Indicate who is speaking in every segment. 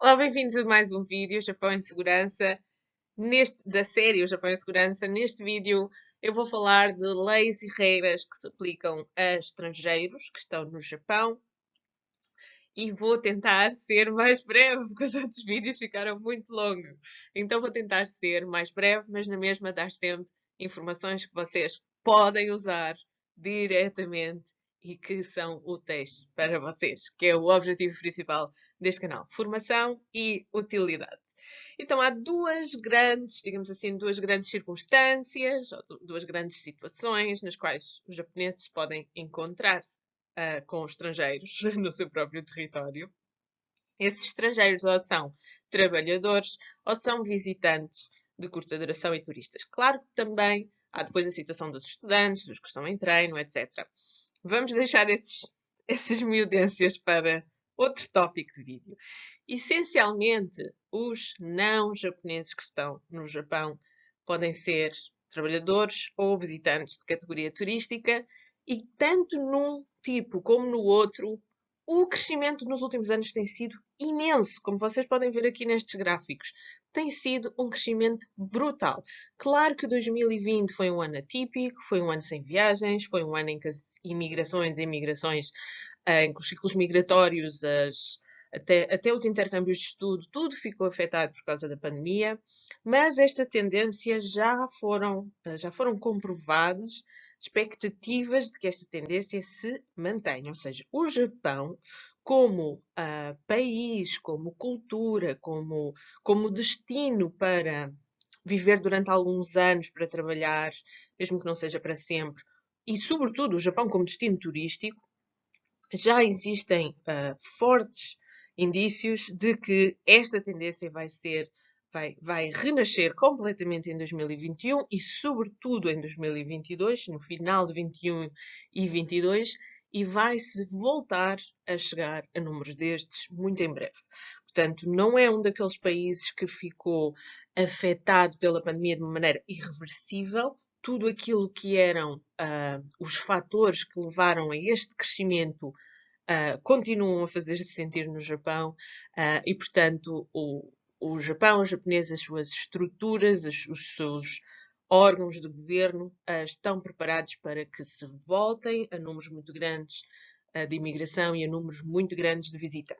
Speaker 1: Olá, bem-vindos a mais um vídeo Japão em Segurança. Da série O Japão em Segurança, neste vídeo eu vou falar de leis e regras que se aplicam a estrangeiros que estão no Japão e vou tentar ser mais breve, porque os outros vídeos ficaram muito longos. Então vou tentar ser mais breve, mas na mesma dar sempre informações que vocês podem usar diretamente e que são úteis para vocês, que é o objetivo principal deste canal: formação e utilidade. Então há duas grandes, digamos assim, duas grandes circunstâncias, ou duas grandes situações nas quais os japoneses podem encontrar com estrangeiros no seu próprio território. Esses estrangeiros ou são trabalhadores ou são visitantes de curta duração e turistas. Claro que também há depois a situação dos estudantes, dos que estão em treino, etc. Vamos deixar essas miudências para outro tópico de vídeo. Essencialmente, os não japoneses que estão no Japão podem ser trabalhadores ou visitantes de categoria turística e tanto num tipo como no outro, o crescimento nos últimos anos tem sido imenso, como vocês podem ver aqui nestes gráficos. Tem sido um crescimento brutal. Claro que 2020 foi um ano atípico, foi um ano sem viagens, foi um ano em que as imigrações e imigrações, em que os ciclos migratórios, até os intercâmbios de estudo, tudo ficou afetado por causa da pandemia, mas esta tendência já foram comprovadas expectativas de que esta tendência se mantenha. Ou seja, o Japão, como país, como cultura, como destino para viver durante alguns anos, para trabalhar, mesmo que não seja para sempre, e sobretudo o Japão como destino turístico, já existem fortes indícios de que esta tendência vai renascer completamente em 2021 e, sobretudo, em 2022, no final de 21 e 22, e vai-se voltar a chegar a números destes muito em breve. Portanto, não é um daqueles países que ficou afetado pela pandemia de uma maneira irreversível. Tudo aquilo que eram os fatores que levaram a este crescimento continuam a fazer-se sentir no Japão e, portanto, o Japão, os japoneses, as suas estruturas, os seus órgãos de governo estão preparados para que se voltem a números muito grandes de imigração e a números muito grandes de visita.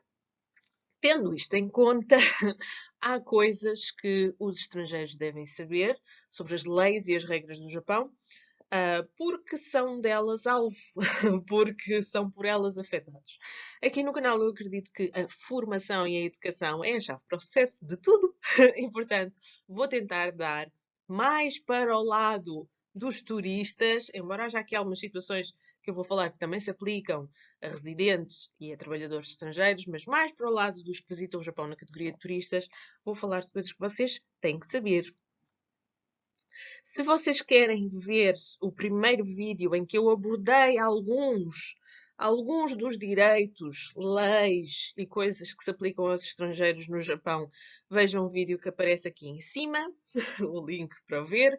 Speaker 1: Tendo isto em conta, há coisas que os estrangeiros devem saber sobre as leis e as regras do Japão, porque são delas alvo, porque são por elas afetados. Aqui no canal eu acredito que a formação e a educação é a chave para o sucesso de tudo e, portanto, vou tentar dar mais para o lado dos turistas, embora haja aqui algumas situações que eu vou falar que também se aplicam a residentes e a trabalhadores estrangeiros, mas mais para o lado dos que visitam o Japão na categoria de turistas, vou falar de coisas que vocês têm que saber. Se vocês querem ver o primeiro vídeo em que eu abordei alguns dos direitos, leis e coisas que se aplicam aos estrangeiros no Japão, vejam o vídeo que aparece aqui em cima, o link para ver.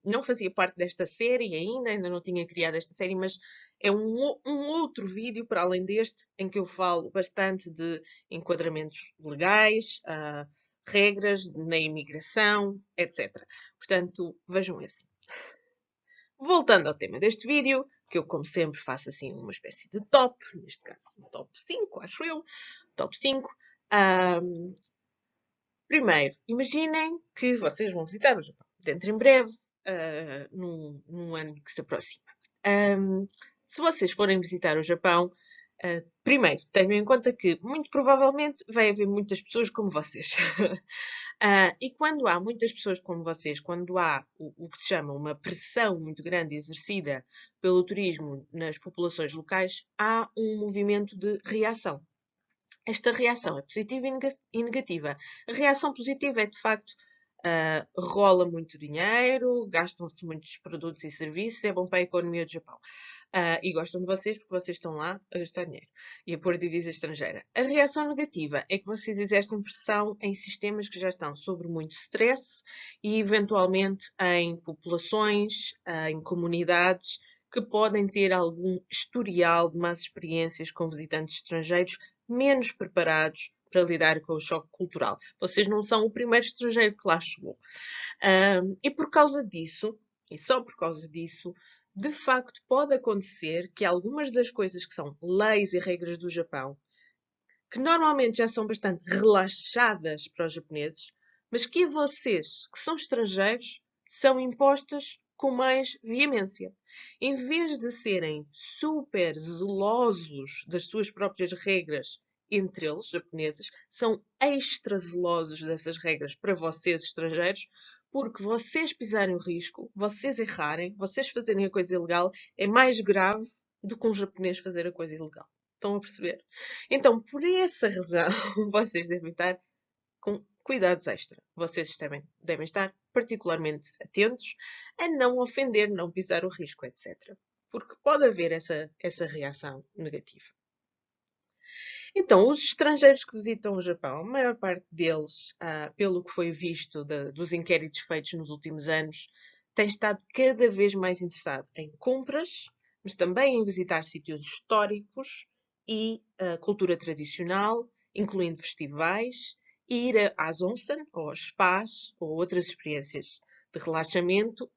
Speaker 1: Não fazia parte desta série ainda não tinha criado esta série, mas é um outro vídeo, para além deste, em que eu falo bastante de enquadramentos legais, regras na imigração, etc. Portanto, vejam esse. Voltando ao tema deste vídeo, que eu, como sempre, faço assim uma espécie de top, neste caso, um top 5, acho eu, top 5. Primeiro, imaginem que vocês vão visitar o Japão dentro em breve, num ano que se aproxima. Se vocês forem visitar o Japão, primeiro, tenham em conta que, muito provavelmente, vai haver muitas pessoas como vocês. E quando há muitas pessoas como vocês, quando há o que se chama uma pressão muito grande exercida pelo turismo nas populações locais, há um movimento de reação. Esta reação é positiva e negativa. A reação positiva é, de facto, rola muito dinheiro, gastam-se muitos produtos e serviços, é bom para a economia do Japão. E gostam de vocês porque vocês estão lá a gastar dinheiro e a pôr divisa estrangeira. A reação negativa é que vocês exercem pressão em sistemas que já estão sob muito stress e, eventualmente, em populações, em comunidades que podem ter algum historial de más experiências com visitantes estrangeiros menos preparados para lidar com o choque cultural. Vocês não são o primeiro estrangeiro que lá chegou. E por causa disso, e só por causa disso, de facto pode acontecer que algumas das coisas que são leis e regras do Japão, que normalmente já são bastante relaxadas para os japoneses, mas que a vocês, que são estrangeiros, são impostas com mais veemência. Em vez de serem super zelosos das suas próprias regras entre eles, japoneses, são extra zelosos dessas regras para vocês, estrangeiros, porque vocês pisarem o risco, vocês errarem, vocês fazerem a coisa ilegal, é mais grave do que um japonês fazer a coisa ilegal. Estão a perceber? Então, por essa razão, vocês devem estar com cuidados extra. Vocês devem estar particularmente atentos a não ofender, não pisar o risco, etc. Porque pode haver essa reação negativa. Então, os estrangeiros que visitam o Japão, a maior parte deles, pelo que foi visto dos inquéritos feitos nos últimos anos, tem estado cada vez mais interessado em compras, mas também em visitar sítios históricos e cultura tradicional, incluindo festivais, e ir às onsen, ou aos spas, ou outras experiências de relaxamento,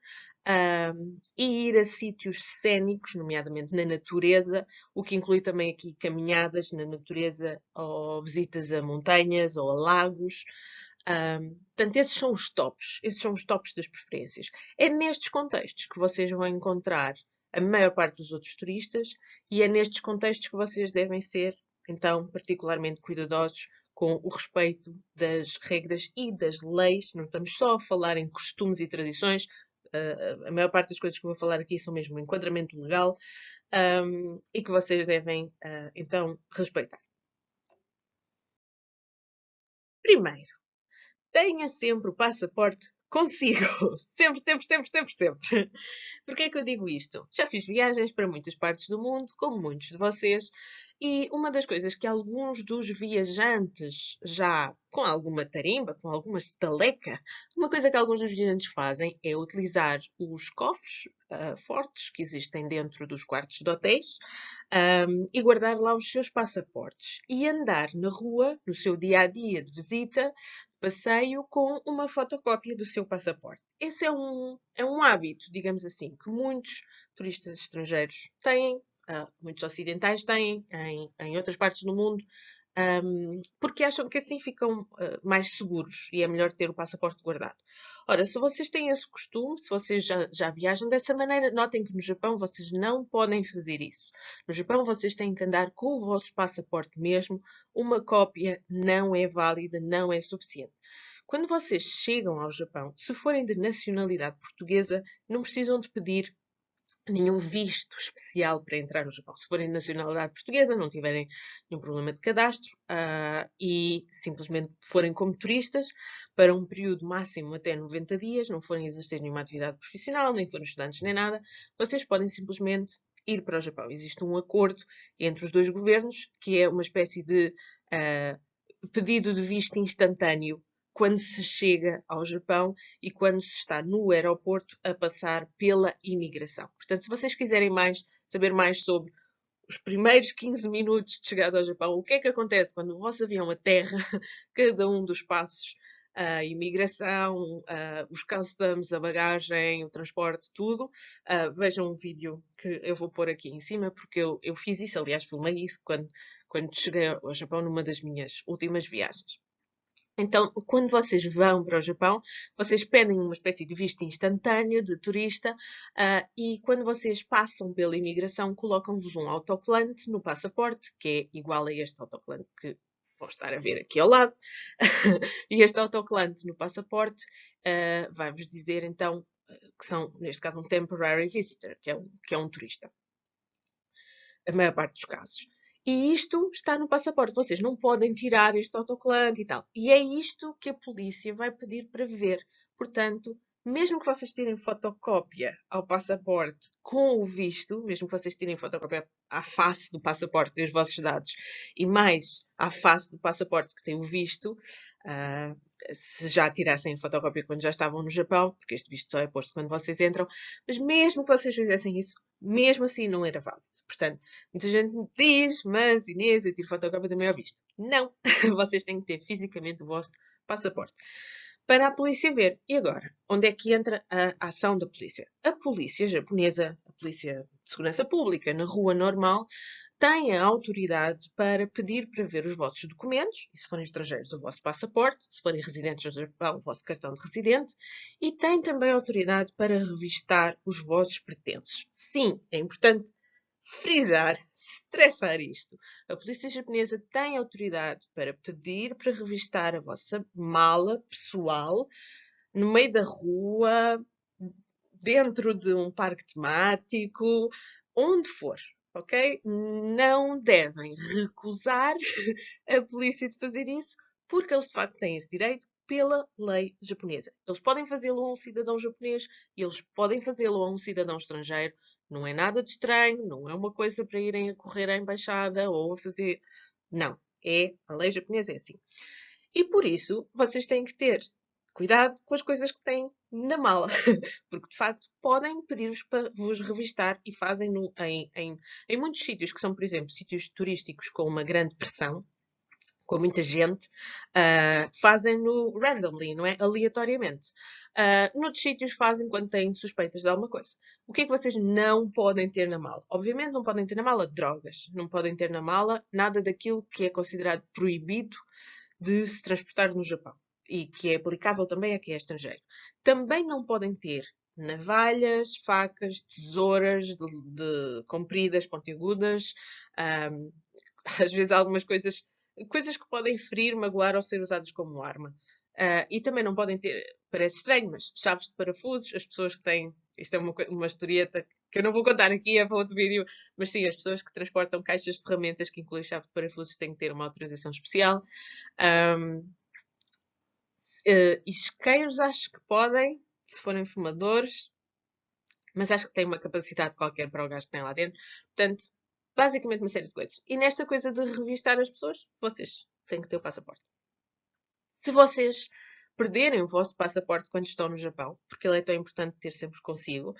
Speaker 1: e ir a sítios cénicos, nomeadamente na natureza, o que inclui também aqui caminhadas na natureza, ou visitas a montanhas ou a lagos. Portanto, esses são os tops das preferências. É nestes contextos que vocês vão encontrar a maior parte dos outros turistas e é nestes contextos que vocês devem ser, então, particularmente cuidadosos com o respeito das regras e das leis. Não estamos só a falar em costumes e tradições, a maior parte das coisas que eu vou falar aqui são mesmo um enquadramento legal, e que vocês devem, então, respeitar. Primeiro, tenha sempre o passaporte consigo. Sempre, sempre, sempre, sempre, sempre. Porquê é que eu digo isto? Já fiz viagens para muitas partes do mundo, como muitos de vocês, e uma das coisas que alguns dos viajantes, já com alguma tarimba, com alguma estaleca, uma coisa que alguns dos viajantes fazem é utilizar os cofres fortes que existem dentro dos quartos de hotéis e guardar lá os seus passaportes e andar na rua, no seu dia a dia de visita, passeio, com uma fotocópia do seu passaporte. Esse é um hábito, digamos assim, que muitos turistas estrangeiros têm, muitos ocidentais têm em outras partes do mundo, porque acham que assim ficam mais seguros e é melhor ter o passaporte guardado. Ora, se vocês têm esse costume, se vocês já viajam dessa maneira, notem que no Japão vocês não podem fazer isso. No Japão vocês têm que andar com o vosso passaporte mesmo. Uma cópia não é válida, não é suficiente. Quando vocês chegam ao Japão, se forem de nacionalidade portuguesa, não precisam de pedir nenhum visto especial para entrar no Japão. Se forem de nacionalidade portuguesa, não tiverem nenhum problema de cadastro e simplesmente forem como turistas para um período máximo até 90 dias, não forem exercer nenhuma atividade profissional, nem forem estudantes nem nada, vocês podem simplesmente ir para o Japão. Existe um acordo entre os dois governos, que é uma espécie de pedido de visto instantâneo quando se chega ao Japão e quando se está no aeroporto a passar pela imigração. Portanto, se vocês quiserem saber mais sobre os primeiros 15 minutos de chegada ao Japão, o que é que acontece quando o vosso avião aterra, cada um dos passos, a imigração, os customs, a bagagem, o transporte, tudo, vejam um vídeo que eu vou pôr aqui em cima, porque eu fiz isso, aliás, filmei isso quando cheguei ao Japão numa das minhas últimas viagens. Então, quando vocês vão para o Japão, vocês pedem uma espécie de visto instantâneo de turista e quando vocês passam pela imigração, colocam-vos um autocolante no passaporte, que é igual a este autocolante que vão estar a ver aqui ao lado. E este autocolante no passaporte vai-vos dizer, então, que são, neste caso, um temporary visitor, que é um turista. A maior parte dos casos. E isto está no passaporte. Vocês não podem tirar este autocolante e tal. E é isto que a polícia vai pedir para ver. Portanto, mesmo que vocês tirem fotocópia ao passaporte com o visto, mesmo que vocês tirem fotocópia à face do passaporte e os vossos dados, e mais à face do passaporte que tem o visto, ah, se já tirassem fotocópia quando já estavam no Japão, porque este visto só é posto quando vocês entram, mas mesmo que vocês fizessem isso, mesmo assim não era válido. Portanto, muita gente me diz, mas Inês, eu tiro fotocópia do meu visto. Não, vocês têm que ter fisicamente o vosso passaporte para a polícia ver. E agora, onde é que entra a ação da polícia? A polícia japonesa, a polícia de segurança pública, na rua normal, tem a autoridade para pedir para ver os vossos documentos, e se forem estrangeiros, o vosso passaporte, se forem residentes no Japão, o vosso cartão de residente, e tem também a autoridade para revistar os vossos pertences. Sim, é importante frisar, estressar isto. A polícia japonesa tem autoridade para pedir para revistar a vossa mala pessoal no meio da rua, dentro de um parque temático, onde for, ok? Não devem recusar a polícia de fazer isso, porque eles de facto têm esse direito pela lei japonesa. Eles podem fazê-lo a um cidadão japonês e eles podem fazê-lo a um cidadão estrangeiro. Não é nada de estranho, não é uma coisa para irem a correr à embaixada ou a fazer. Não. É, a lei japonesa é assim. E por isso, vocês têm que ter cuidado com as coisas que têm na mala. Porque, de facto, podem pedir-vos para vos revistar e fazem-no em muitos sítios, que são, por exemplo, sítios turísticos com uma grande pressão, com muita gente, fazem-no randomly, não é? Aleatoriamente. Noutros sítios fazem quando têm suspeitas de alguma coisa. O que é que vocês não podem ter na mala? Obviamente não podem ter na mala drogas. Não podem ter na mala nada daquilo que é considerado proibido de se transportar no Japão. E que é aplicável também a quem é estrangeiro. Também não podem ter navalhas, facas, tesouras compridas, pontiagudas, às vezes algumas coisas que podem ferir, magoar ou ser usadas como arma. E também não podem ter, parece estranho, mas chaves de parafusos, as pessoas que têm, isto é uma historieta que eu não vou contar aqui, é para outro vídeo, mas sim, as pessoas que transportam caixas de ferramentas que incluem chave de parafusos têm que ter uma autorização especial. Isqueiros acho que podem, se forem fumadores, mas acho que tem uma capacidade qualquer para o gás que tem lá dentro. Portanto, basicamente uma série de coisas. E nesta coisa de revistar as pessoas, vocês têm que ter o passaporte. Se vocês perderem o vosso passaporte quando estão no Japão, porque ele é tão importante ter sempre consigo,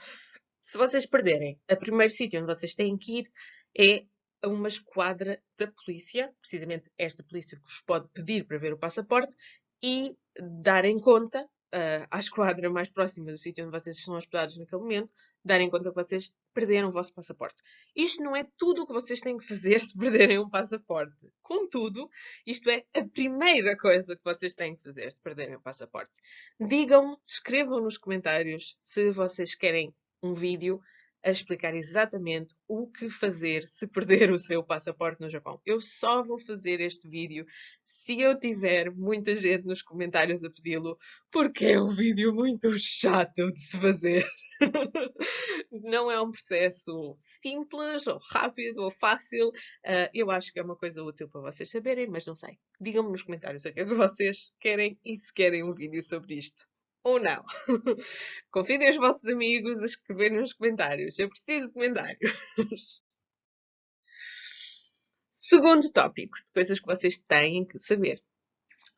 Speaker 1: se vocês perderem, o primeiro sítio onde vocês têm que ir é a uma esquadra da polícia, precisamente esta polícia que vos pode pedir para ver o passaporte, e darem conta à esquadra mais próxima do sítio onde vocês estão hospedados naquele momento, darem conta que vocês perderam o vosso passaporte. Isto não é tudo o que vocês têm que fazer se perderem um passaporte. Contudo, isto é a primeira coisa que vocês têm que fazer se perderem o passaporte. Digam-me, escrevam nos comentários se vocês querem um vídeo a explicar exatamente o que fazer se perder o seu passaporte no Japão. Eu só vou fazer este vídeo se eu tiver muita gente nos comentários a pedi-lo, porque é um vídeo muito chato de se fazer. Não é um processo simples, ou rápido, ou fácil. Eu acho que é uma coisa útil para vocês saberem, mas não sei. Digam-me nos comentários o que é que vocês querem e se querem um vídeo sobre isto. Ou não. Convidem os vossos amigos a escreverem nos comentários. Eu preciso de comentários. Segundo tópico de coisas que vocês têm que saber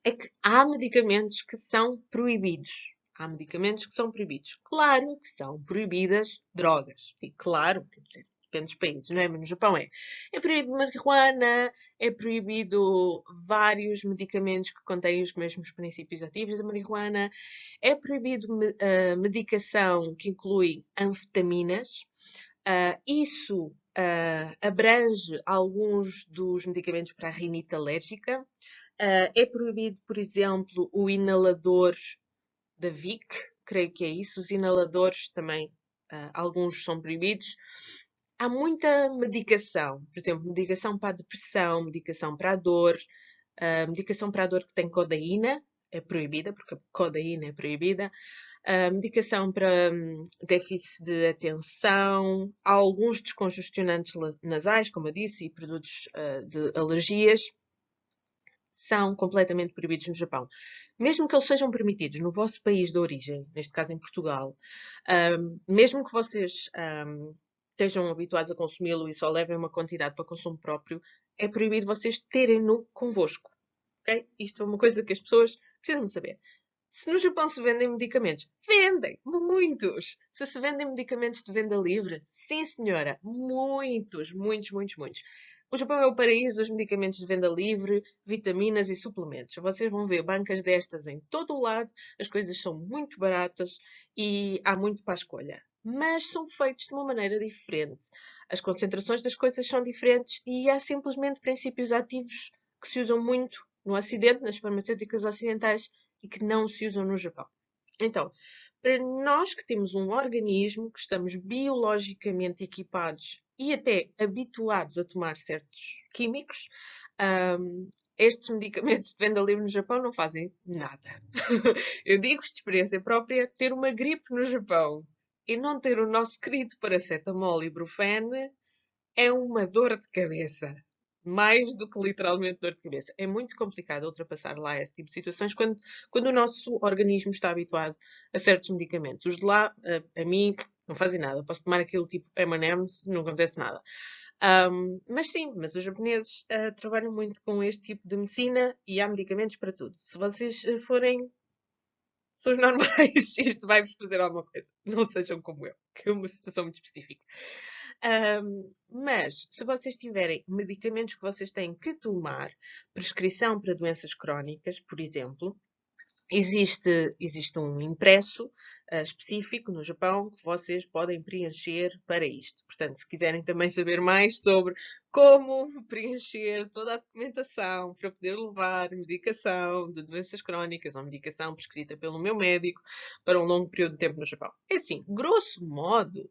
Speaker 1: é que há medicamentos que são proibidos. Há medicamentos que são proibidos. Claro que são proibidas drogas. Sim, claro, quer dizer, depende dos países, não é? Mas no Japão é. É proibido marihuana, é proibido vários medicamentos que contêm os mesmos princípios ativos da marihuana, é proibido medicação que inclui anfetaminas. Isso abrange alguns dos medicamentos para a rinite alérgica. É proibido, por exemplo, o inalador da Vic, creio que é isso. Os inaladores também, alguns são proibidos. Há muita medicação, por exemplo, medicação para a depressão, medicação para a dor, medicação para a dor que tem codeína, é proibida, porque a codeína é proibida. medicação para déficit de atenção, há alguns descongestionantes nasais, como eu disse, e produtos de alergias são completamente proibidos no Japão. Mesmo que eles sejam permitidos no vosso país de origem, neste caso em Portugal, mesmo que vocês estejam habituados a consumi-lo e só levem uma quantidade para consumo próprio, é proibido vocês terem-no convosco. Okay? Isto é uma coisa que as pessoas precisam de saber. Se no Japão se vendem medicamentos, vendem muitos. Se vendem medicamentos de venda livre, sim senhora, muitos, muitos, muitos, muitos. O Japão é o paraíso dos medicamentos de venda livre, vitaminas e suplementos. Vocês vão ver bancas destas em todo o lado, as coisas são muito baratas e há muito para a escolha. Mas são feitos de uma maneira diferente. As concentrações das coisas são diferentes e há simplesmente princípios ativos que se usam muito no Ocidente, nas farmacêuticas ocidentais, e que não se usam no Japão. Então, para nós que temos um organismo, que estamos biologicamente equipados e até habituados a tomar certos químicos, estes medicamentos de venda livre no Japão não fazem nada. Eu digo-vos de experiência própria, ter uma gripe no Japão e não ter o nosso querido paracetamol e ibuprofene é uma dor de cabeça. Mais do que literalmente dor de cabeça. É muito complicado ultrapassar lá esse tipo de situações quando o nosso organismo está habituado a certos medicamentos. Os de lá, a mim, não fazem nada. Posso tomar aquilo tipo M&M's, não acontece nada. Mas sim, mas os japoneses trabalham muito com este tipo de medicina e há medicamentos para tudo. Se vocês forem pessoas normais, isto vai-vos fazer alguma coisa. Não sejam como eu, que é uma situação muito específica. Mas, se vocês tiverem medicamentos que vocês têm que tomar, prescrição para doenças crónicas, por exemplo, existe um impresso específico no Japão que vocês podem preencher para isto. Portanto, se quiserem também saber mais sobre como preencher toda a documentação para poder levar medicação de doenças crónicas ou medicação prescrita pelo meu médico para um longo período de tempo no Japão. É assim, grosso modo,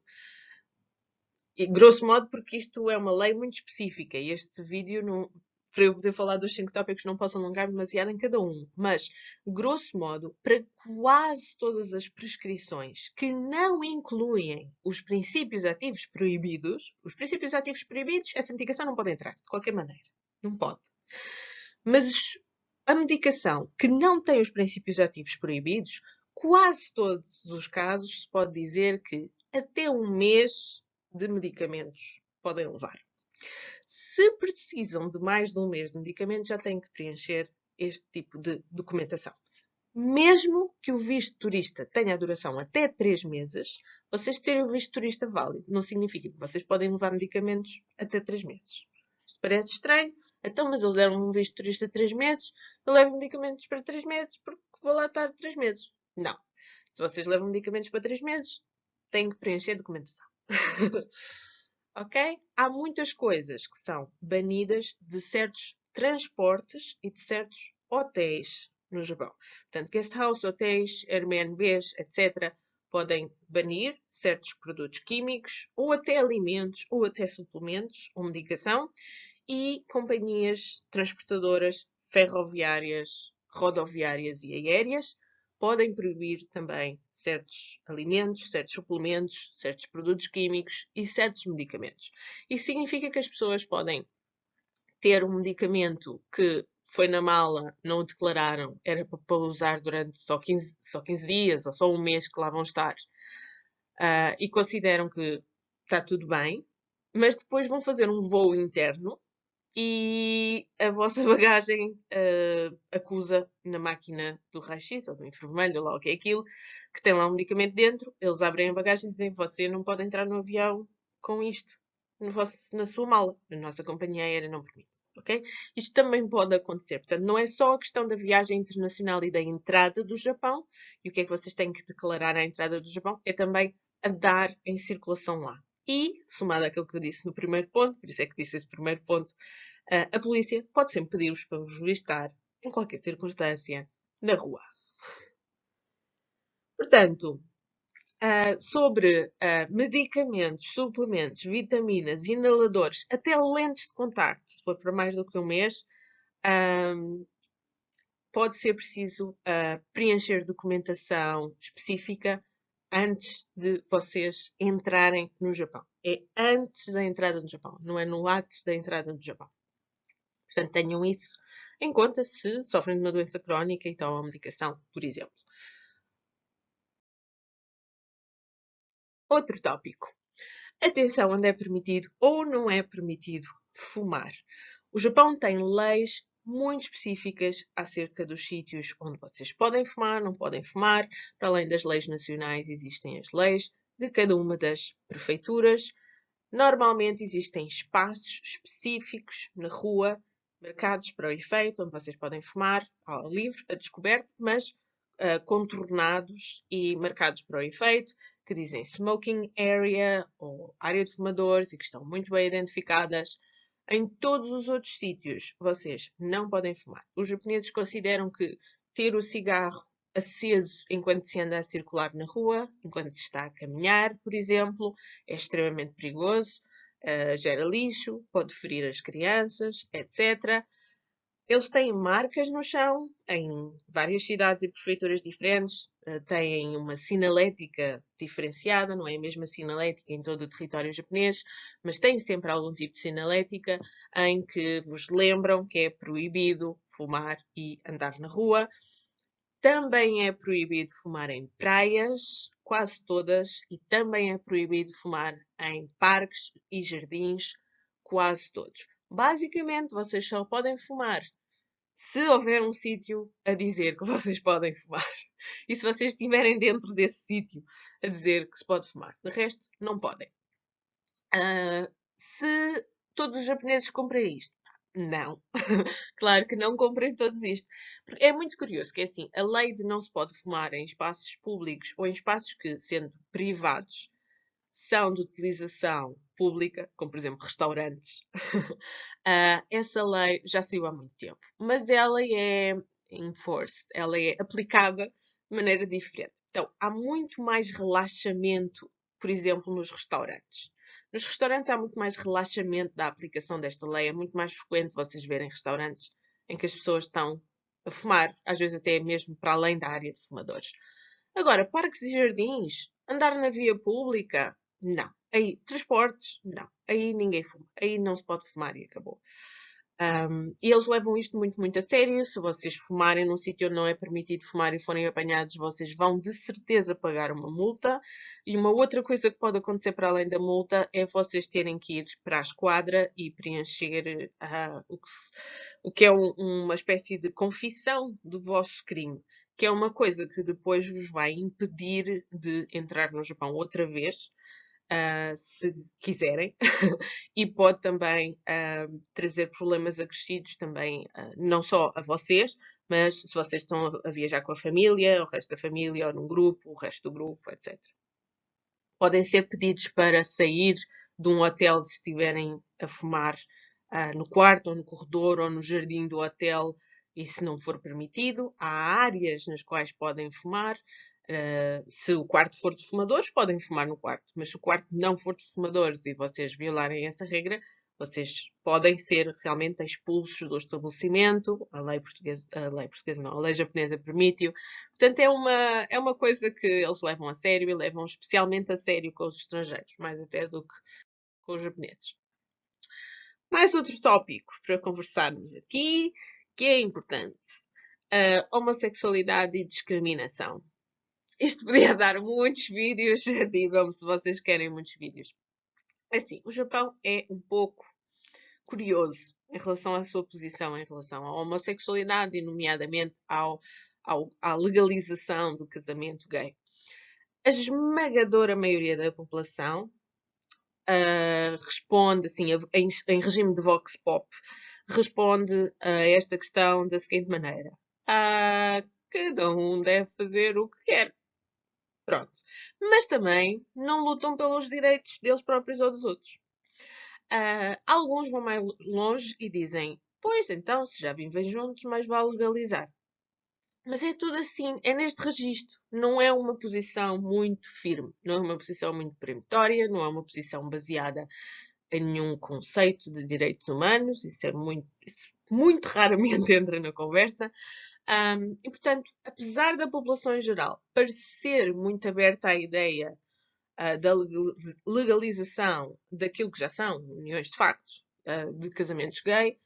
Speaker 1: porque isto é uma lei muito específica e este vídeo, não, para eu poder falar dos 5 tópicos, não posso alongar demasiado em cada um. Mas, grosso modo, para quase todas as prescrições que não incluem os princípios ativos proibidos, essa medicação não pode entrar, de qualquer maneira. Não pode. Mas a medicação que não tem os princípios ativos proibidos, quase todos os casos se pode dizer que até um mês de medicamentos podem levar. Se precisam de mais de um mês de medicamentos, já têm que preencher este tipo de documentação. Mesmo que o visto turista tenha a duração até 3 meses, vocês terem o visto turista válido não significa que vocês podem levar medicamentos até 3 meses. Isto parece estranho. Então, mas eles deram um visto turista de 3 meses, eu levo medicamentos para 3 meses porque vou lá estar 3 meses. Não. Se vocês levam medicamentos para 3 meses, têm que preencher a documentação. Ok? Há muitas coisas que são banidas de certos transportes e de certos hotéis no Japão. Portanto, guest house, hotéis, Airbnbs, etc., podem banir certos produtos químicos, ou até alimentos, ou até suplementos, ou medicação, e companhias transportadoras ferroviárias, rodoviárias e aéreas podem proibir também certos alimentos, certos suplementos, certos produtos químicos e certos medicamentos. Isso significa que as pessoas podem ter um medicamento que foi na mala, não o declararam, era para usar durante só 15 dias ou só um mês que lá vão estar, e consideram que está tudo bem, mas depois vão fazer um voo interno e a vossa bagagem acusa na máquina do raio-x ou do infravermelho, ou lá o que é aquilo, que tem lá um medicamento dentro. Eles abrem a bagagem e dizem: você não pode entrar no avião com isto na sua mala. A nossa companhia aérea não permite. Okay? Isto também pode acontecer. Portanto, não é só a questão da viagem internacional e da entrada do Japão, e o que é que vocês têm que declarar à entrada do Japão, é também a dar em circulação lá. E, somado àquilo que eu disse no primeiro ponto, por isso é que disse esse primeiro ponto, a polícia pode sempre pedir-vos para vos revistar em qualquer circunstância na rua. Portanto, sobre medicamentos, suplementos, vitaminas, inaladores, até lentes de contacto, se for para mais do que um mês, pode ser preciso preencher documentação específica antes de vocês entrarem no Japão. É antes da entrada no Japão, não é no ato da entrada no Japão. Portanto, tenham isso em conta se sofrem de uma doença crónica e tomam medicação, por exemplo. Outro tópico. Atenção onde é permitido ou não é permitido fumar. O Japão tem leis muito específicas acerca dos sítios onde vocês podem fumar, não podem fumar. Para além das leis nacionais, existem as leis de cada uma das prefeituras. Normalmente existem espaços específicos na rua, marcados para o efeito, onde vocês podem fumar ao livre, a descoberto, mas contornados e marcados para o efeito, que dizem smoking area ou área de fumadores e que estão muito bem identificadas. Em todos os outros sítios, vocês não podem fumar. Os japoneses consideram que ter o cigarro aceso enquanto se anda a circular na rua, enquanto se está a caminhar, por exemplo, é extremamente perigoso, gera lixo, pode ferir as crianças, etc. Eles têm marcas no chão, em várias cidades e prefeituras diferentes, têm uma sinalética diferenciada, não é a mesma sinalética em todo o território japonês, mas têm sempre algum tipo de sinalética em que vos lembram que é proibido fumar e andar na rua. Também é proibido fumar em praias, quase todas, e também é proibido fumar em parques e jardins, quase todos. Basicamente, vocês só podem fumar se houver um sítio a dizer que vocês podem fumar. E se vocês estiverem dentro desse sítio a dizer que se pode fumar. De resto, não podem. Se todos os japoneses cumprem isto? Não. Claro que não cumprem todos isto. Porque é muito curioso que é assim, a lei de não se pode fumar em espaços públicos ou em espaços que, sendo privados, são de utilização pública, como por exemplo restaurantes, essa lei já saiu há muito tempo. Mas ela é enforced, ela é aplicada de maneira diferente. Então, há muito mais relaxamento, por exemplo, nos restaurantes. Nos restaurantes há muito mais relaxamento da aplicação desta lei. É muito mais frequente vocês verem restaurantes em que as pessoas estão a fumar, às vezes até mesmo para além da área de fumadores. Agora, parques e jardins, andar na via pública, não. Aí, transportes, não. Aí ninguém fuma. Aí não se pode fumar e acabou. E eles levam isto muito, muito a sério. Se vocês fumarem num sítio onde não é permitido fumar e forem apanhados, vocês vão de certeza pagar uma multa. E uma outra coisa que pode acontecer para além da multa é vocês terem que ir para a esquadra e preencher o que é uma espécie de confissão do vosso crime. Que é uma coisa que depois vos vai impedir de entrar no Japão outra vez, se quiserem, e pode também trazer problemas acrescidos também, não só a vocês, mas se vocês estão a viajar com a família, o resto da família, ou num grupo, o resto do grupo, etc. Podem ser pedidos para sair de um hotel se estiverem a fumar no quarto, ou no corredor, ou no jardim do hotel, e se não for permitido. Há áreas nas quais podem fumar. Se o quarto for de fumadores, podem fumar no quarto. Mas se o quarto não for de fumadores e vocês violarem essa regra, vocês podem ser realmente expulsos do estabelecimento. A lei portuguesa não, a lei japonesa permite-o. Portanto, é uma coisa que eles levam a sério e levam especialmente a sério com os estrangeiros, mais até do que com os japoneses. Mais outro tópico para conversarmos aqui, que é importante. Homossexualidade e discriminação. Isto podia dar muitos vídeos, digam-me se vocês querem muitos vídeos. Assim, o Japão é um pouco curioso em relação à sua posição em relação à homossexualidade e, nomeadamente, à legalização do casamento gay. A esmagadora maioria da população responde, assim, em regime de vox pop, responde a esta questão da seguinte maneira. Cada um deve fazer o que quer. Pronto. Mas também não lutam pelos direitos deles próprios ou dos outros. Alguns vão mais longe e dizem, pois então, se já vivem juntos, mais vale legalizar. Mas é tudo assim, é neste registro. Não é uma posição muito firme, não é uma posição muito peremptória, não é uma posição baseada em nenhum conceito de direitos humanos. Isso muito raramente entra na conversa. E, portanto, apesar da população em geral parecer muito aberta à ideia da legalização daquilo que já são uniões de facto de casamentos gay,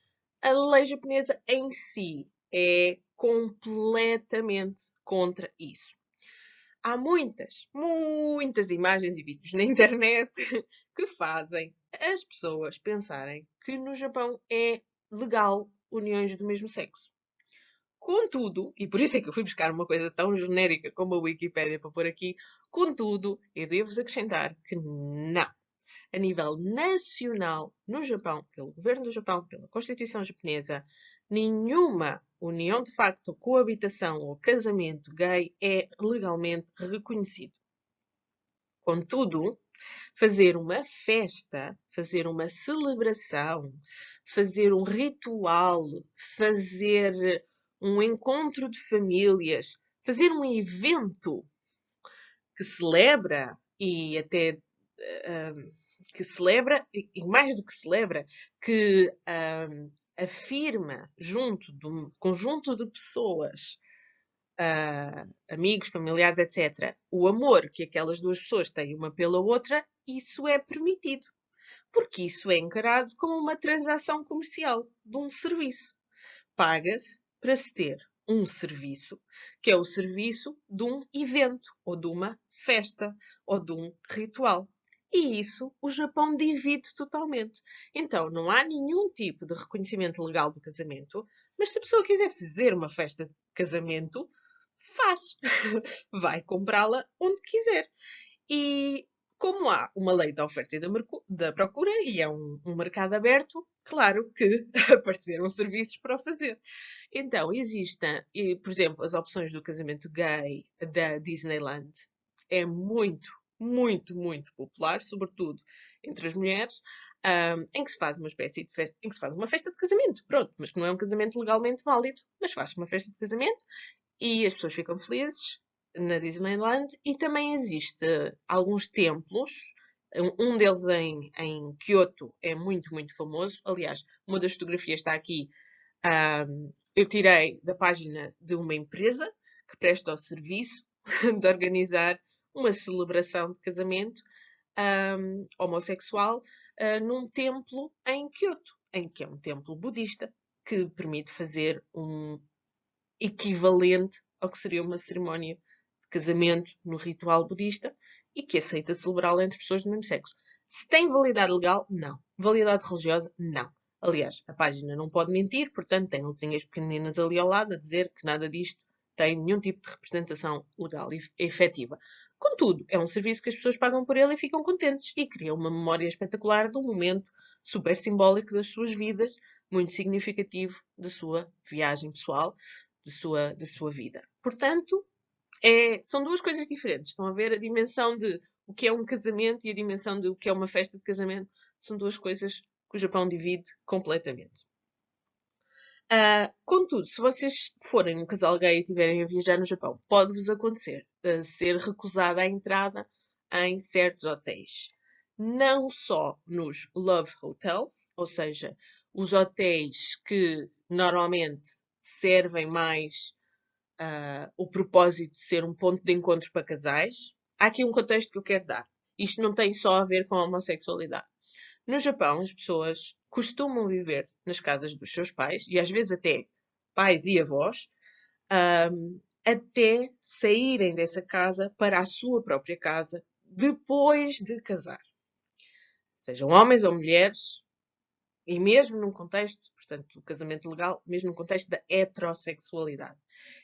Speaker 1: a lei japonesa em si é completamente contra isso. Há muitas imagens e vídeos na internet que fazem as pessoas pensarem que no Japão é legal uniões do mesmo sexo. Contudo, e por isso é que eu fui buscar uma coisa tão genérica como a Wikipédia para pôr aqui, contudo, eu devo-vos acrescentar que não. A nível nacional, no Japão, pelo governo do Japão, pela Constituição japonesa, nenhuma união de facto, coabitação ou casamento gay é legalmente reconhecido. Contudo, fazer uma festa, fazer uma celebração, fazer um ritual, fazer um encontro de famílias, fazer um evento que celebra e até que celebra, e mais do que celebra, que afirma junto de um conjunto de pessoas, amigos, familiares, etc., o amor que aquelas duas pessoas têm uma pela outra, isso é permitido. Porque isso é encarado como uma transação comercial de um serviço. Paga-se para se ter um serviço, que é o serviço de um evento, ou de uma festa, ou de um ritual. E isso o Japão divide totalmente. Então, não há nenhum tipo de reconhecimento legal do casamento, mas se a pessoa quiser fazer uma festa de casamento, faz. Vai comprá-la onde quiser. E como há uma lei da oferta e da procura e é um mercado aberto, claro que apareceram serviços para o fazer. Então, existem, por exemplo, as opções do casamento gay da Disneyland. É muito popular, sobretudo entre as mulheres, em que se faz uma espécie de festa, em que se faz uma festa de casamento, pronto, mas que não é um casamento legalmente válido, mas faz uma festa de casamento e as pessoas ficam felizes na Disneyland e também existe alguns templos. Um deles em Kyoto é muito famoso. Aliás, uma das fotografias está aqui. Eu tirei da página de uma empresa que presta o serviço de organizar uma celebração de casamento homossexual num templo em Kyoto, em que é um templo budista que permite fazer um equivalente ao que seria uma cerimónia de casamento no ritual budista e que aceita celebrá-la entre pessoas do mesmo sexo. Se tem validade legal, não. Validade religiosa, não. Aliás, a página não pode mentir, portanto, tem letrinhas pequeninas ali ao lado a dizer que nada disto tem nenhum tipo de representação legal e efetiva. Contudo, é um serviço que as pessoas pagam por ele e ficam contentes e criam uma memória espetacular de um momento super simbólico das suas vidas, muito significativo da sua viagem pessoal, da sua vida. Portanto, são duas coisas diferentes. Estão a ver a dimensão de o que é um casamento e a dimensão de o que é uma festa de casamento. São duas coisas que o Japão divide completamente. Contudo, se vocês forem um casal gay e estiverem a viajar no Japão, pode-vos acontecer ser recusada a entrada em certos hotéis. Não só nos love hotels, ou seja, os hotéis que normalmente servem mais o propósito de ser um ponto de encontro para casais. Há aqui um contexto que eu quero dar. Isto não tem só a ver com a homossexualidade. No Japão, as pessoas costumam viver nas casas dos seus pais, e às vezes até pais e avós, até saírem dessa casa para a sua própria casa depois de casar. Sejam homens ou mulheres, e mesmo num contexto, portanto, do casamento legal, mesmo num contexto da heterossexualidade.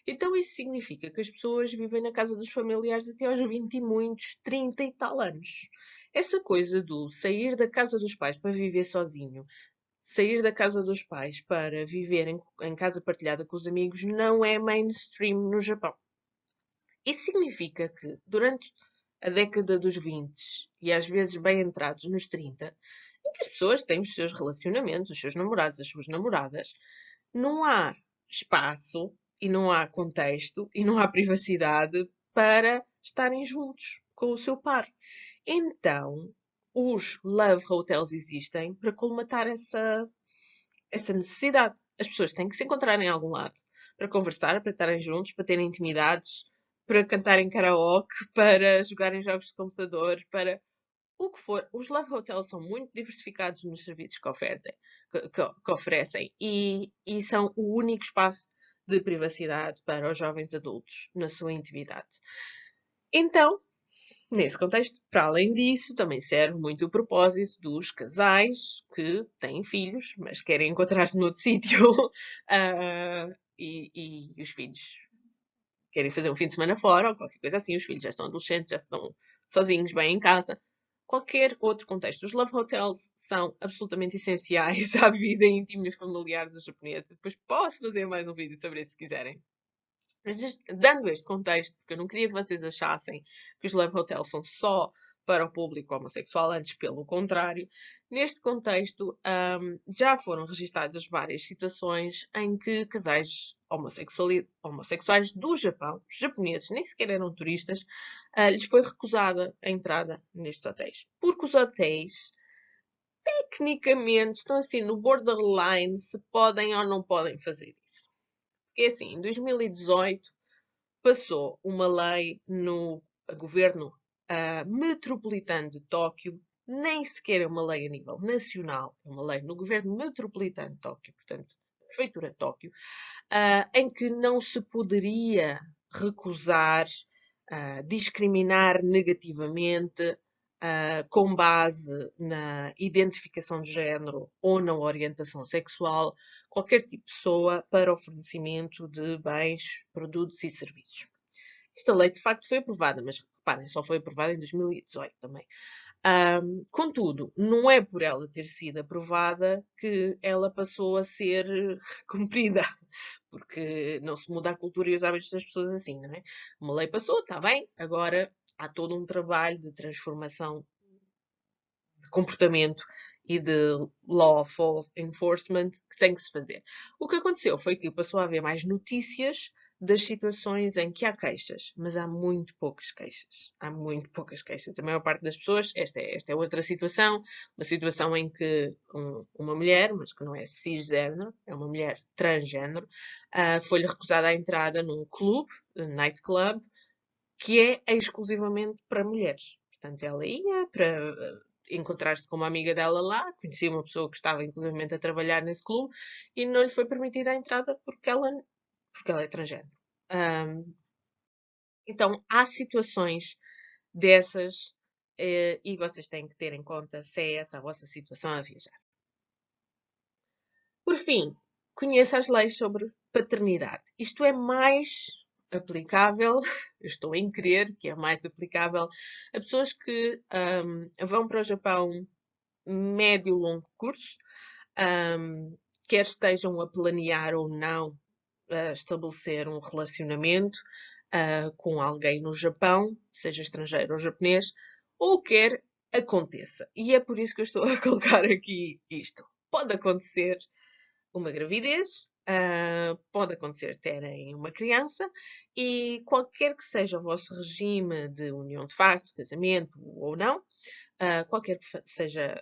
Speaker 1: Então isso significa que as pessoas vivem na casa dos familiares até aos 20 e muitos, 30 e tal anos. Essa coisa do sair da casa dos pais para viver sozinho, sair da casa dos pais para viver em casa partilhada com os amigos, não é mainstream no Japão. Isso significa que durante a década dos 20 e às vezes bem entrados nos 30, em que as pessoas têm os seus relacionamentos, os seus namorados, as suas namoradas, não há espaço e não há contexto e não há privacidade para estarem juntos com o seu par. Então, os love hotels existem para colmatar essa necessidade. As pessoas têm que se encontrar em algum lado para conversar, para estarem juntos, para terem intimidades, para cantarem karaoke, para jogarem jogos de computador, para o que for. Os Love Hotels são muito diversificados nos serviços que oferecem e são o único espaço de privacidade para os jovens adultos na sua intimidade. Então, nesse contexto, para além disso, também serve muito o propósito dos casais que têm filhos, mas querem encontrar-se noutro sítio e os filhos querem fazer um fim de semana fora ou qualquer coisa assim. Os filhos já são adolescentes, já estão sozinhos, bem em casa. Qualquer outro contexto. Os Love Hotels são absolutamente essenciais à vida íntima e familiar dos japoneses. Depois posso fazer mais um vídeo sobre isso se quiserem. Mas dando este contexto, porque eu não queria que vocês achassem que os Love Hotels são só para o público homossexual, antes pelo contrário, neste contexto já foram registadas várias situações em que casais homossexuais do Japão, japoneses, nem sequer eram turistas, lhes foi recusada a entrada nestes hotéis. Porque os hotéis, tecnicamente, estão assim no borderline se podem ou não podem fazer isso. Porque assim, em 2018 passou uma lei no governo metropolitano de Tóquio, nem sequer é uma lei a nível nacional, é uma lei no governo metropolitano de Tóquio, portanto, prefeitura de Tóquio, em que não se poderia recusar, discriminar negativamente com base na identificação de género ou na orientação sexual, qualquer tipo de pessoa para o fornecimento de bens, produtos e serviços. Esta lei, de facto, foi aprovada, mas reparem, só foi aprovada em 2018 também. Contudo, não é por ela ter sido aprovada que ela passou a ser cumprida, porque não se muda a cultura e os hábitos das pessoas assim, não é? Uma lei passou, está bem, agora há todo um trabalho de transformação de comportamento e de lawful enforcement que tem que se fazer. O que aconteceu foi que passou a haver mais notícias das situações em que há queixas, mas há muito poucas queixas. Há muito poucas queixas. A maior parte das pessoas, esta é outra situação, uma situação em que uma mulher, mas que não é cisgênero, é uma mulher transgênero, foi-lhe recusada a entrada num clube, nightclub, que é exclusivamente para mulheres. Portanto, ela ia para encontrar-se com uma amiga dela lá, conhecia uma pessoa que estava inclusivamente a trabalhar nesse clube e não lhe foi permitida a entrada porque ela é transgênero. Então, há situações dessas e vocês têm que ter em conta se é essa a vossa situação a viajar. Por fim, conheça as leis sobre paternidade. Isto é mais aplicável, eu estou em crer que é mais aplicável a pessoas que vão para o Japão médio e longo curso, quer estejam a planear ou não estabelecer um relacionamento com alguém no Japão, seja estrangeiro ou japonês, ou quer aconteça. E é por isso que eu estou a colocar aqui isto. Pode acontecer uma gravidez, pode acontecer terem uma criança e qualquer que seja o vosso regime de união de facto, casamento ou não, qualquer que seja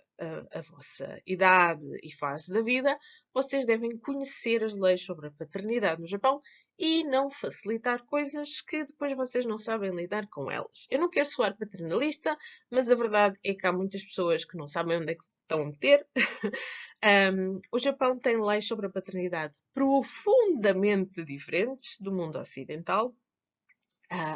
Speaker 1: a vossa idade e fase da vida, vocês devem conhecer as leis sobre a paternidade no Japão e não facilitar coisas que depois vocês não sabem lidar com elas. Eu não quero soar paternalista, mas a verdade é que há muitas pessoas que não sabem onde é que se estão a meter. O Japão tem leis sobre a paternidade profundamente diferentes do mundo ocidental.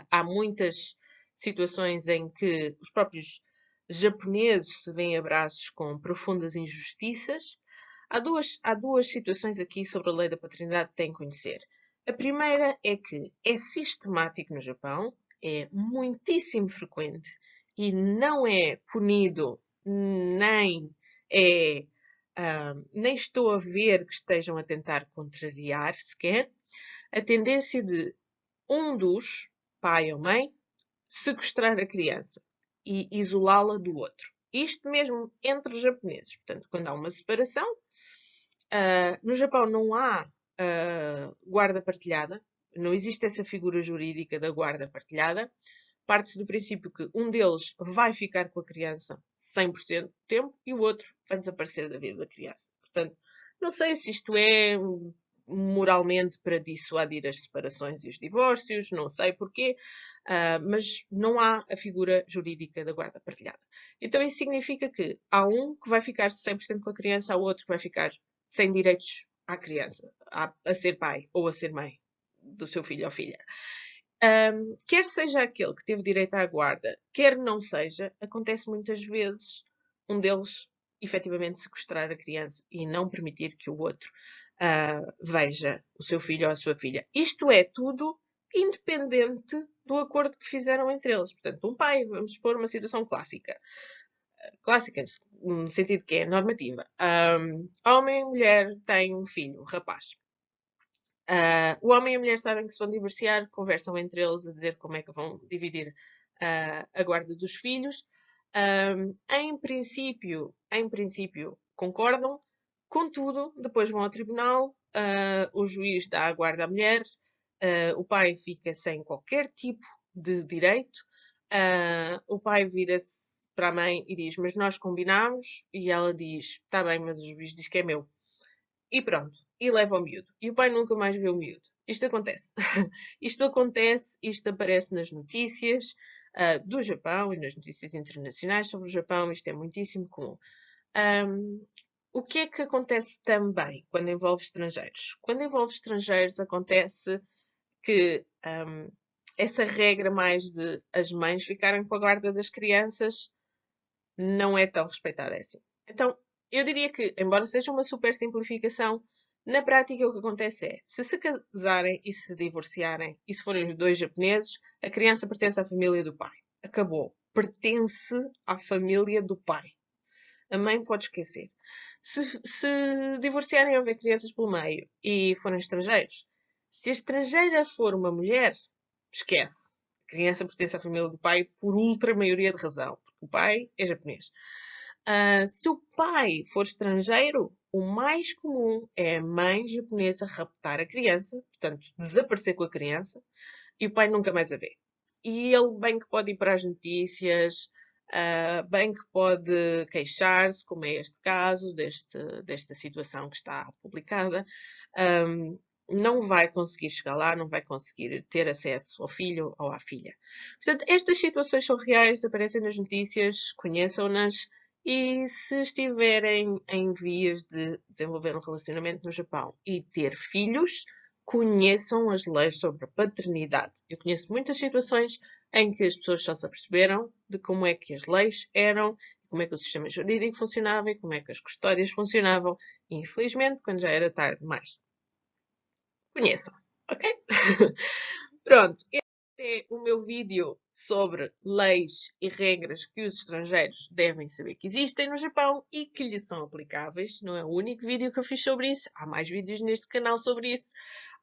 Speaker 1: Há muitas situações em que os próprios japoneses se veem abraços com profundas injustiças. Há duas situações aqui sobre a lei da paternidade que têm que conhecer. A primeira é que é sistemático no Japão, é muitíssimo frequente e não é punido, é, nem estou a ver que estejam a tentar contrariar sequer a tendência de um dos, pai ou mãe, sequestrar a criança e isolá-la do outro. Isto mesmo entre os japoneses. Portanto, quando há uma separação, no Japão não há guarda partilhada, não existe essa figura jurídica da guarda partilhada. Parte-se do princípio que um deles vai ficar com a criança 100% do tempo e o outro vai desaparecer da vida da criança. Portanto, não sei se isto é moralmente para dissuadir as separações e os divórcios, não sei porquê, mas não há a figura jurídica da guarda partilhada. Então isso significa que há um que vai ficar 100% com a criança, há outro que vai ficar sem direitos à criança, a ser pai ou a ser mãe do seu filho ou filha. Quer seja aquele que teve direito à guarda, quer não seja, acontece muitas vezes um deles efetivamente sequestrar a criança e não permitir que o outro veja o seu filho ou a sua filha. Isto é tudo independente do acordo que fizeram entre eles. Portanto, um pai, vamos pôr uma situação clássica. Clássica, no sentido que é normativa. Homem e mulher têm um filho, um rapaz. O homem e a mulher sabem que se vão divorciar, conversam entre eles a dizer como é que vão dividir a guarda dos filhos. Em princípio, concordam. Contudo, depois vão ao tribunal, o juiz dá a guarda à mulher, o pai fica sem qualquer tipo de direito, o pai vira-se para a mãe e diz, mas nós combinámos, e ela diz, está bem, mas o juiz diz que é meu. E pronto, e leva o miúdo. E o pai nunca mais vê o miúdo. Isto acontece. Isto acontece, isto aparece nas notícias do Japão e nas notícias internacionais sobre o Japão. Isto é muitíssimo comum. O que é que acontece também quando envolve estrangeiros? Quando envolve estrangeiros, acontece que essa regra mais de as mães ficarem com a guarda das crianças não é tão respeitada assim. Então, eu diria que, embora seja uma super simplificação, na prática o que acontece é, se casarem e se divorciarem, e se forem os dois japoneses, a criança pertence à família do pai. Acabou. Pertence à família do pai. A mãe pode esquecer. Se divorciarem e houver crianças pelo meio e forem estrangeiros, se a estrangeira for uma mulher, esquece. A criança pertence à família do pai por ultra maioria de razão, porque o pai é japonês. Se o pai for estrangeiro, o mais comum é a mãe japonesa raptar a criança, portanto, desaparecer com a criança, e o pai nunca mais a vê. E ele bem que pode ir para as notícias, bem que pode queixar-se, como é este caso, desta situação que está publicada, não vai conseguir chegar lá, não vai conseguir ter acesso ao filho ou à filha. Portanto, estas situações são reais, aparecem nas notícias, conheçam-nas, e se estiverem em vias de desenvolver um relacionamento no Japão e ter filhos, conheçam as leis sobre a paternidade. Eu conheço muitas situações em que as pessoas só se aperceberam de como é que as leis eram, como é que o sistema jurídico funcionava e como é que as custódias funcionavam. E, infelizmente, quando já era tarde demais. Conheçam, ok? Pronto, este é o meu vídeo sobre leis e regras que os estrangeiros devem saber que existem no Japão e que lhes são aplicáveis. Não é o único vídeo que eu fiz sobre isso. Há mais vídeos neste canal sobre isso.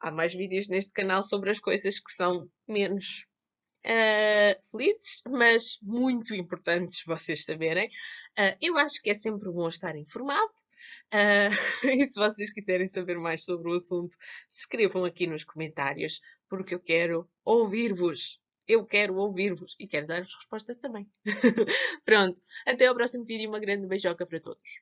Speaker 1: Há mais vídeos neste canal sobre as coisas que são menos felizes, mas muito importantes vocês saberem. Eu acho que é sempre bom estar informado. E se vocês quiserem saber mais sobre o assunto, escrevam aqui nos comentários, porque eu quero ouvir-vos. Eu quero ouvir-vos e quero dar-vos respostas também. Pronto, até ao próximo vídeo. Uma grande beijoca para todos.